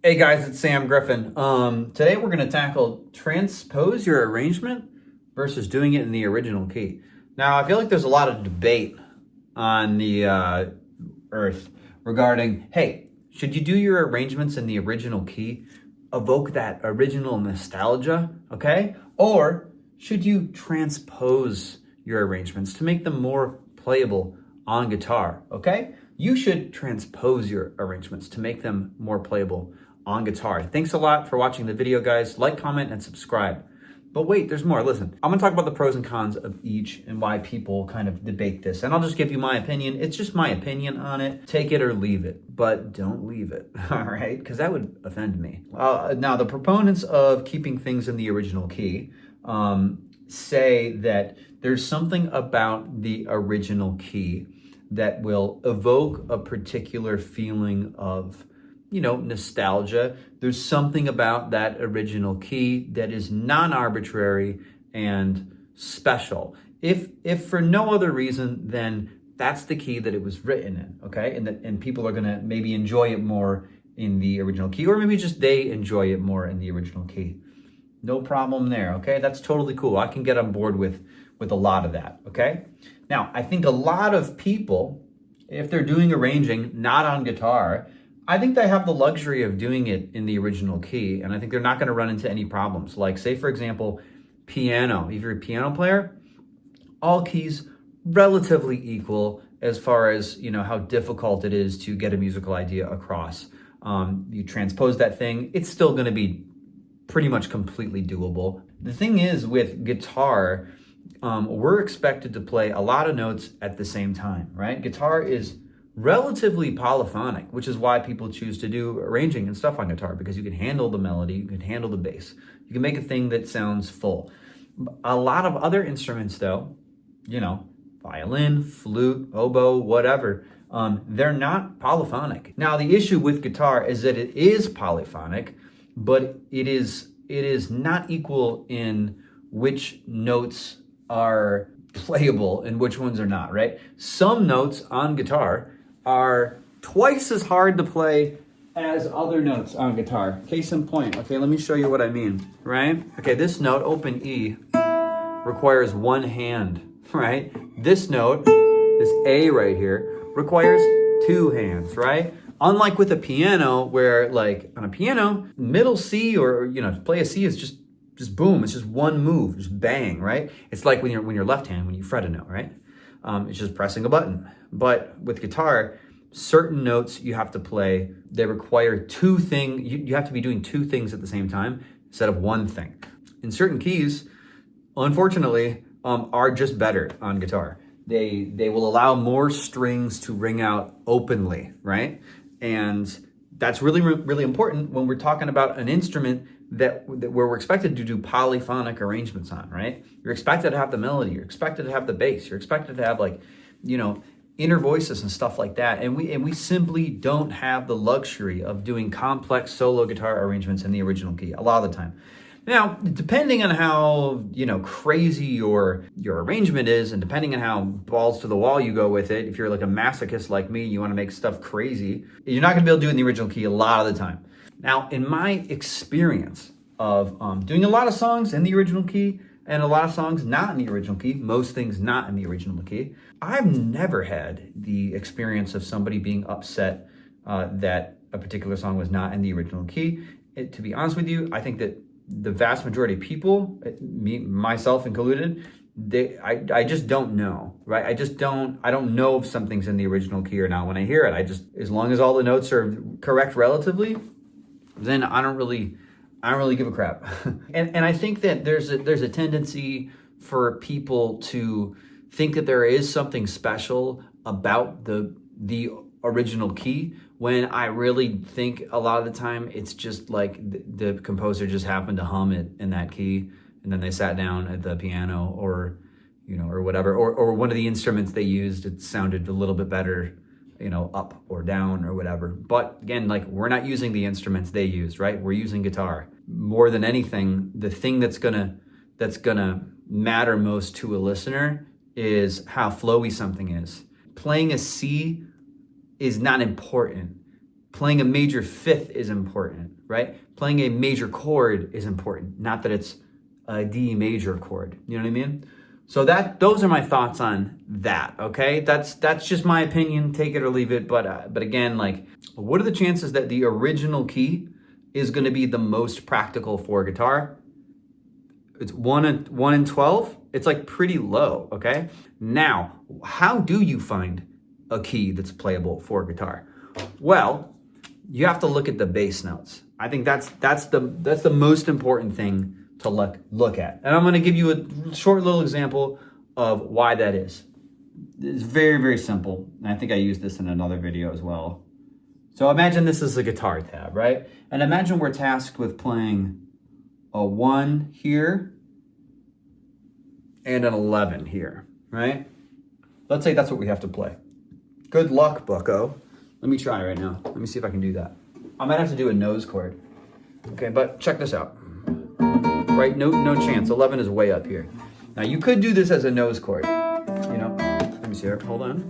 Hey guys, it's Sam Griffin. Today we're going to tackle transpose your arrangement versus doing it in the original key. Now, I feel like there's a lot of debate on the earth regarding, hey, should you do your arrangements in the original key, evoke that original nostalgia, okay? Or should you transpose your arrangements to make them more playable on guitar, okay? You should transpose your arrangements to make them more playable on guitar. Thanks a lot for watching the video, guys. Like, comment, and subscribe. But wait, there's more. Listen, I'm gonna talk about the pros and cons of each and why people kind of debate this. And I'll just give you my opinion. It's just my opinion on it. Take it or leave it, but don't leave it, all right? Because that would offend me. Now, the proponents of keeping things in the original key say that there's something about the original key that will evoke a particular feeling of, nostalgia. There's something about that original key that is non-arbitrary and special. If for no other reason than that's the key that it was written in, okay? And people are gonna maybe enjoy it more in the original key, or maybe just they enjoy it more in the original key. No problem there, okay? That's totally cool. I can get on board with a lot of that, okay? Now, I think a lot of people, if they're doing arranging not on guitar, I think they have the luxury of doing it in the original key, and I think they're not going to run into any problems. Like, say, for example, piano. If you're a piano player, all keys relatively equal as far as, how difficult it is to get a musical idea across. You transpose that thing, it's still going to be pretty much completely doable. The thing is, with guitar, we're expected to play a lot of notes at the same time, right? Guitar is relatively polyphonic, which is why people choose to do arranging and stuff on guitar, because you can handle the melody, you can handle the bass, you can make a thing that sounds full. A lot of other instruments, though, violin, flute, oboe, whatever, they're not polyphonic. Now, the issue with guitar is that it is polyphonic, but it is not equal in which notes are playable and which ones are not, right? Some notes on guitar are twice as hard to play as other notes on guitar. Case in point, okay, let me show you what I mean, right? Okay, this note, open E, requires one hand, right? This note, this A right here, requires two hands, right? Unlike with a piano, where like on a piano, middle C or to play a C is just boom, it's just one move, just bang, right? It's like when you're left hand, when you fret a note, right? It's just pressing a button. But with guitar, certain notes you have to play, they require two things, you have to be doing two things at the same time instead of one thing. In certain keys, unfortunately, are just better on guitar. They will allow more strings to ring out openly, right? And that's really, really important when we're talking about an instrument that where we're expected to do polyphonic arrangements on, right? You're expected to have the melody, you're expected to have the bass, you're expected to have inner voices and stuff like that. And we simply don't have the luxury of doing complex solo guitar arrangements in the original key a lot of the time. Now, depending on how, crazy your arrangement is, and depending on how balls to the wall you go with it, if you're like a masochist like me, you want to make stuff crazy, you're not going to be able to do it in the original key a lot of the time. Now, in my experience of doing a lot of songs in the original key and a lot of songs not in the original key, most things not in the original key, I've never had the experience of somebody being upset that a particular song was not in the original key. To be honest with you, I think that the vast majority of people, me, myself included, I just don't know, right? I don't know if something's in the original key or not. When I hear it, as long as all the notes are correct relatively, then I don't really give a crap. and I think that there's a tendency for people to think that there is something special about the original key, when I really think a lot of the time it's just like the composer just happened to hum it in that key, and then they sat down at the piano or whatever, or one of the instruments they used, it sounded a little bit better, up or down or whatever. But again, like, we're not using the instruments they used, right? We're using guitar. More than anything, the thing that's gonna matter most to a listener is how flowy something is. Playing a C is not important. Playing a major fifth is important, right? Playing a major chord is important. Not that it's a D major chord. You know what I mean? So those are my thoughts on that. Okay, that's just my opinion. Take it or leave it. But again, like, what are the chances that the original key is going to be the most practical for guitar? It's 1 in 12. It's like pretty low. Okay. Now, how do you find a key that's playable for guitar? Well, you have to look at the bass notes. I think that's the most important thing to look at. And I'm going to give you a short little example of why that is. It's very, very simple. And I think I used this in another video as well. So imagine this is a guitar tab, right? And imagine we're tasked with playing a 1 here and an 11 here, right? Let's say that's what we have to play. Good luck, bucko. Let me try right now. Let me see if I can do that. I might have to do a nose chord. Okay, but check this out. Right, no chance. 11 is way up here. Now you could do this as a nose chord. You know, let me see here. Hold on.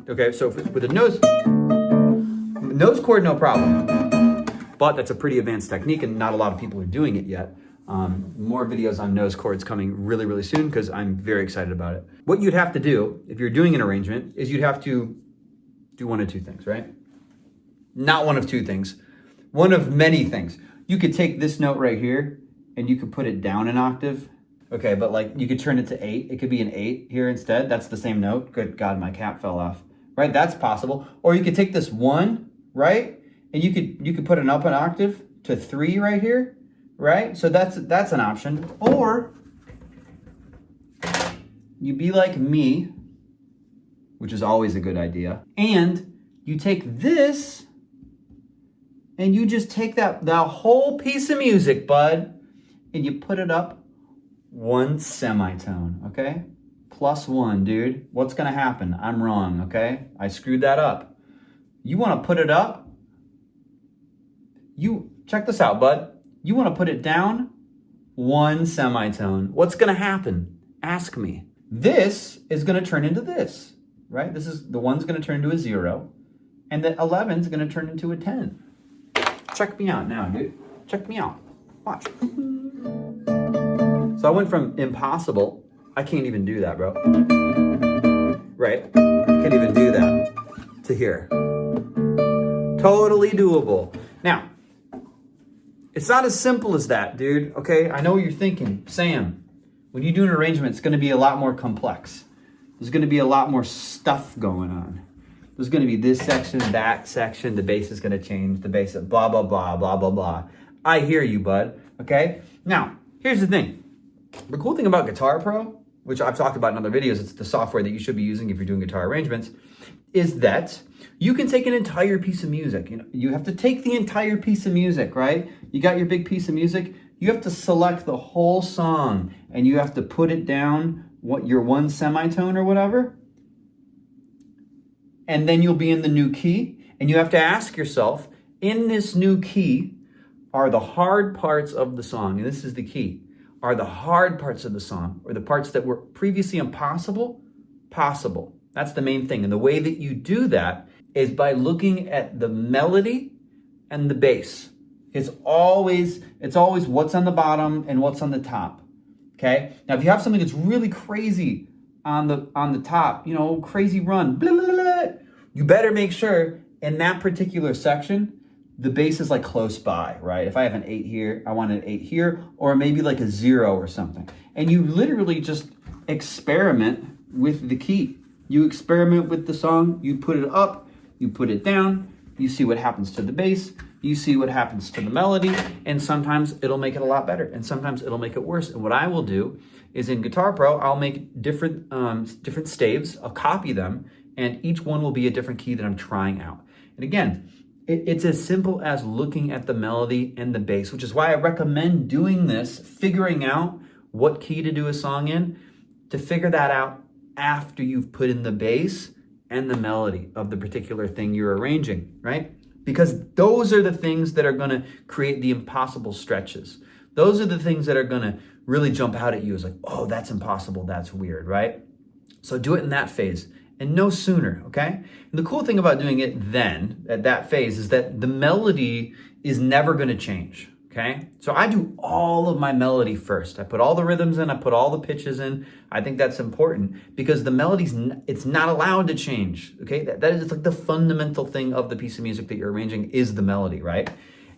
Okay, so with a nose chord, no problem. But that's a pretty advanced technique, and not a lot of people are doing it yet. More videos on nose chords coming really, really soon because I'm very excited about it. What you'd have to do if you're doing an arrangement is you'd have to do one of two things, right? Not one of two things. One of many things. You could take this note right here and you could put it down an octave. Okay, but like you could turn it to 8. It could be an 8 here instead. That's the same note. Good God, my cap fell off. Right, that's possible. Or you could take this 1, right? And you could put it up an octave to 3 right here, right? So that's an option. Or you be like me, which is always a good idea, and you take this and you just take that whole piece of music, bud, and you put it up 1 semitone, okay? +1, dude. What's gonna happen? I'm wrong, okay? I screwed that up. You wanna put it up? Check this out, bud. You wanna put it down 1 semitone. What's gonna happen? Ask me. This is gonna turn into this, right? The 1's gonna turn into a 0, and the 11's gonna turn into a 10. Check me out now, dude. Check me out. Watch. So I went from impossible, I can't even do that, bro. Right? Can't even do that, to here. Totally doable. Now, it's not as simple as that, dude, okay? I know what you're thinking. Sam, when you do an arrangement, it's gonna be a lot more complex. There's gonna be a lot more stuff going on. There's going to be this section, that section, the bass is going to change, the bass, blah, blah, blah, blah, blah, blah. I hear you, bud, okay? Now, here's the thing. The cool thing about Guitar Pro, which I've talked about in other videos, it's the software that you should be using if you're doing guitar arrangements, is that you can take an entire piece of music. You have to take the entire piece of music, right? You got your big piece of music. You have to select the whole song, and you have to put it down, your 1 semitone or whatever, and then you'll be in the new key, and you have to ask yourself, in this new key, are the hard parts of the song, and this is the key, are the hard parts of the song, or the parts that were previously impossible, possible? That's the main thing. And the way that you do that is by looking at the melody and the bass. It's always what's on the bottom and what's on the top, okay? Now, if you have something that's really crazy on the top, crazy run, blah, blah, blah, you better make sure in that particular section, the bass is like close by, right? If I have an 8 here, I want an 8 here, or maybe like a 0 or something. And you literally just experiment with the key. You experiment with the song, you put it up, you put it down, you see what happens to the bass, you see what happens to the melody, and sometimes it'll make it a lot better, and sometimes it'll make it worse. And what I will do is in Guitar Pro, I'll make different staves, I'll copy them, and each one will be a different key that I'm trying out. And again, it's as simple as looking at the melody and the bass, which is why I recommend doing this, figuring out what key to do a song in, to figure that out after you've put in the bass and the melody of the particular thing you're arranging, right? Because those are the things that are gonna create the impossible stretches. Those are the things that are gonna really jump out at you as like, oh, that's impossible, that's weird, right? So do it in that phase. and no sooner, okay? And the cool thing about doing it then, at that phase, is that the melody is never gonna change, okay? So I do all of my melody first. I put all the rhythms in, I put all the pitches in. I think that's important because the melody's, it's not allowed to change, okay? That is like the fundamental thing of the piece of music that you're arranging is the melody, right?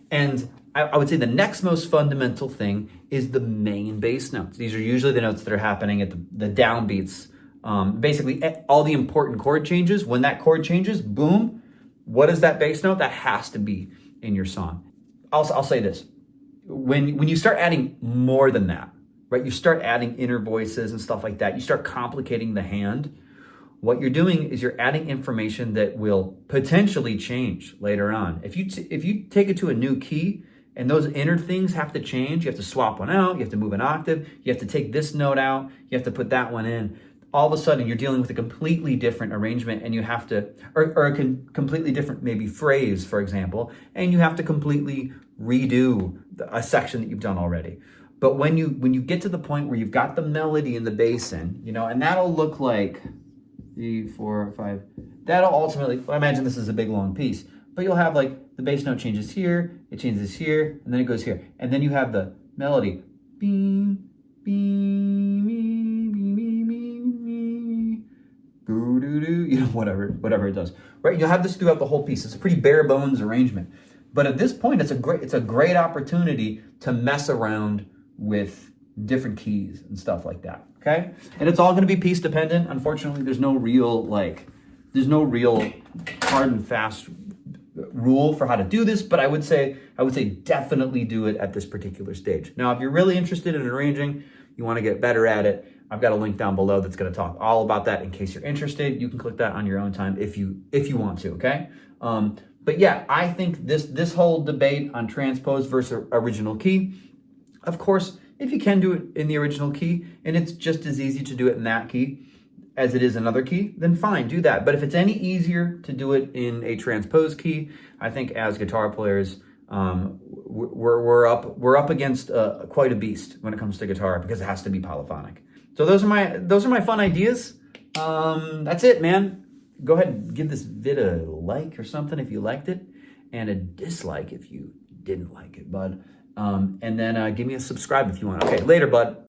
And I would say the next most fundamental thing is the main bass notes. These are usually the notes that are happening at the downbeats. Basically, all the important chord changes. When that chord changes, boom, what is that bass note? That has to be in your song. I'll say this. When you start adding more than that, right? You start adding inner voices and stuff like that. You start complicating the hand. What you're doing is you're adding information that will potentially change later on. If you take it to a new key and those inner things have to change, you have to swap one out, you have to move an octave, you have to take this note out, you have to put that one in. All of a sudden you're dealing with a completely different arrangement and you have to, or a completely different maybe phrase, for example, and you have to completely redo a section that you've done already. But when you get to the point where you've got the melody and the bass in, and that'll look like 3, 4, 5. That'll ultimately, well, I imagine this is a big long piece, but you'll have like the bass note changes here, it changes here, and then it goes here. And then you have the melody. Beam, beam, beam, beam, beam, beam, doo, doo, doo, whatever it does. Right? You'll have this throughout the whole piece. It's a pretty bare bones arrangement. But at this point, it's a great opportunity to mess around with different keys and stuff like that. Okay? And it's all going to be piece dependent. Unfortunately, there's no real hard and fast rule for how to do this, but I would say definitely do it at this particular stage. Now, if you're really interested in arranging, you want to get better at it, I've got a link down below that's going to talk all about that in case you're interested. You can click that on your own time if you want to, okay? But yeah, I think this whole debate on transpose versus original key, of course, if you can do it in the original key, and it's just as easy to do it in that key as it is another key, then fine, do that. But if it's any easier to do it in a transpose key, I think as guitar players, we're up against quite a beast when it comes to guitar because it has to be polyphonic. So those are my fun ideas. That's it, man. Go ahead and give this vid a like or something if you liked it, and a dislike if you didn't like it, bud. And then give me a subscribe if you want. Okay, later, bud.